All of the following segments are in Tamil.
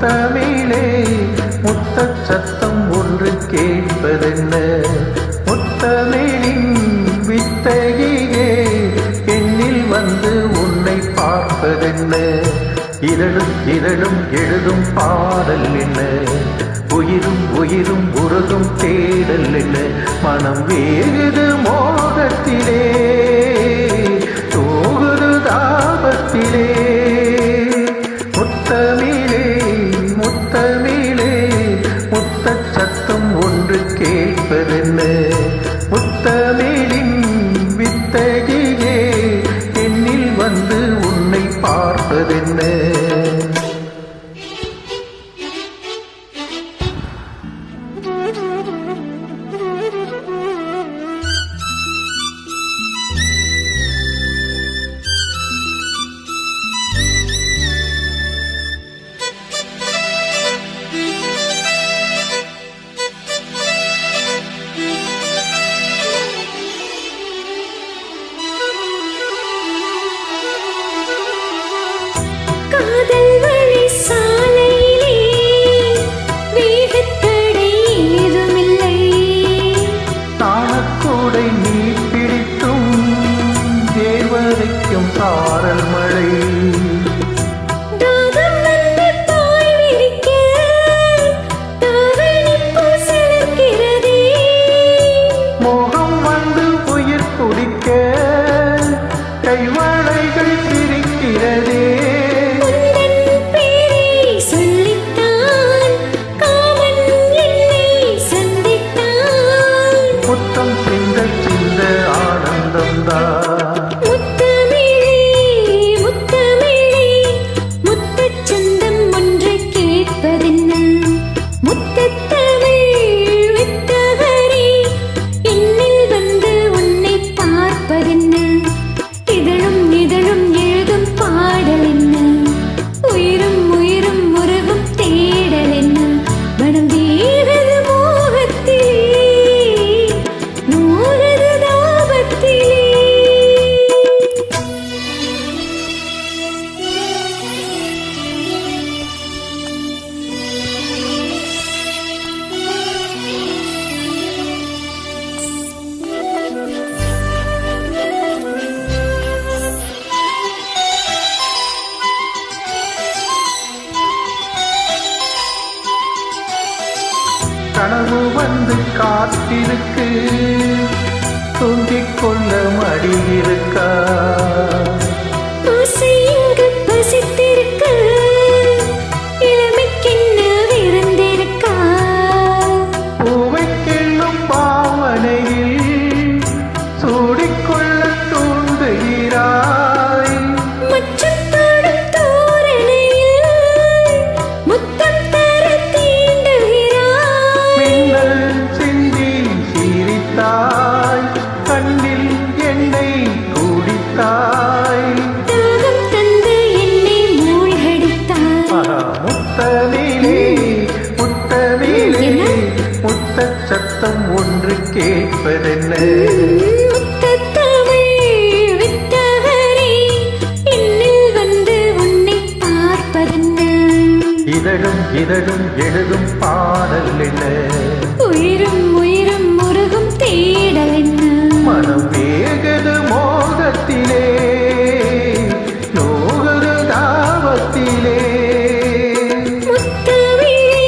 முத்தமிழே முத்தச் சத்தம் ஒன்று கேட்பதென்ன முத்தமிழின் வித்தகியே என்னில் வந்து உன்னை பார்ப்பதென்ன இதழும் இதழும் எழுதும் பாடல் என்ன உயிரும் உயிரும் உருகும் தேடல் என்ன மனம் வேகுது மோகத்திலே தோகுது தாபத்திலே முத்தமிழே முத்தமிழே முத்தச் சத்தம் ஒன்று கேட்பதென்ன முத்தமிழின் வித்தகியே என்னில் வந்து உன்னை பார்ப்பதென்ன நீ பிடித்தும் தேவரைக்கும் சாரல் மழை மோகம் வந்து உயிர் குடிக்க கைவளைகள் சிரிக்கிறதே முத்தம் சிந்த சிந்த ஆனந்தம்தான் முத்தமிழே முத்தமிழே முத்தச் சந்தம் ஒன்று கேட்பதென்ன முத்தத்தமிழ் வித்தகரே என்னில் வந்து உன்னை பார்ப்பதென்ன இதழும் இதழும் எழுதும் பாடல் என்ன உயிரும் உயிரும் உருகும் தேடல் என்ன மனம் வேறது மோகத்திலே கனவு வந்து காத்திருக்கு தூங்கிக் கொள்ள மடி இருக்கா ஆசையங்கு பசித்திருக்க இளமைக்கென்ன விருந்திருக்கா பூவை கிள்ளும் பாவனையில் சூடிக்கொள்ள தூண்டுகிறாய் மச்சம் தாடும் தோரணையில் முத்தம் தர தீண்டுகிறாய் மின்னல் சிந்தி சிரித்தாய் கண்ணில் எண்ணெய் குடித்தாய் தாகம் தந்து என்னை மூழ்கடித்தாய் முத்தமிழே முத்தமிழே முத்தச் சத்தம் ஒன்று கேட்பதென்ன முத்தத்தமிழ் வித்தகரே என்னில் வந்து உன்னை பார்ப்பதென்ன இதழும் இதழும் எழுதும் பாடல் என்ன உயிரும் உயிரும் முருகும் தேடல் என்ன மனம் வேகது மோகத்திலே நோகது தாபத்திலே முத்தமிழே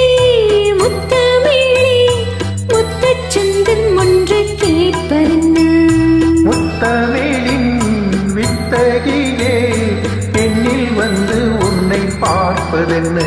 முத்தமிழே முத்தச் சந்தம் ஒன்று கேட்பதென்ன முத்தமிழின் வித்தகியே என்னில் வந்து உன்னை பார்ப்பதென்ன